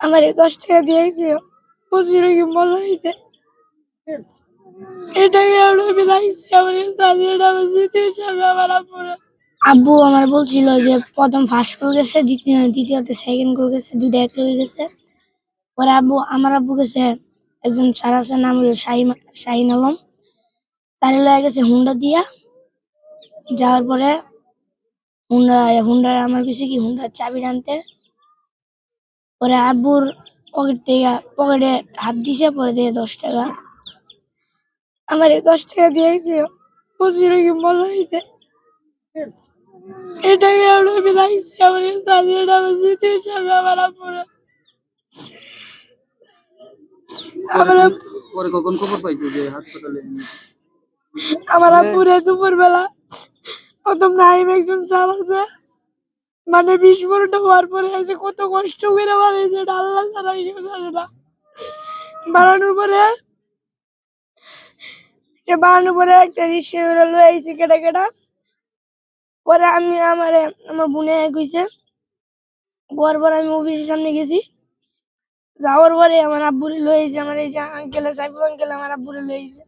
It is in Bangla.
আমার 10 টাকা দিয়েছে, বলছিল কি মনে হইতে এটাকে আমরা মিলাইছি। আমার আব্বু আমার বলছিল যে প্রথম ফার্স্ট করে গেছে, দ্বিতীয়তে সেকেন্ড করে গেছে, দুইটা এক হয়ে গেছে। পরে আমার আব্বু গেছে, একজন স্যার আছে, নাম হলো শাহিন আলম, তার লয়ে গেছে হুন্ডা দিয়া। যাওয়ার পরে হুন্ডা আমার কাছে কি হুন্ডার চাবি আনতে। পরে আব্বুর পকেটে হাত দিছে, পরে দিয়ে 10 টাকা। আমার 10 টাকা দিয়েছে, বলছিল কি মনে হইতে এটাকে আমরা মিলাইছি। আমার সাজিয়ে আমার স্মৃতির সামনে আমার আব্বুরা। পরে কখন খবর পাইছো যে হাসপাতালে? আমার আব্বুরে দুপুর বেলা প্রথম নাইম একজন স্যার আছে, মানে বিস্ফোরণটা হওয়ার পরে আছে, কত কষ্ট করে বানিয়েছে এটা আল্লাহ ছাড়া কেউ জানে না। বানানোর পরে একটা রিক্সা করে লয়ে আইছি কেটা। পরে আমার বোনে কইছে, গোয়ার পরে আমি অফিসের সামনে গেছি। যাওয়ার পরে আমার আব্বুরে লয়ে আইছে, আমার এই যে আঙ্কেল সাইফুল আঙ্কেল আমার আব্বুরে লয়ে আইছে।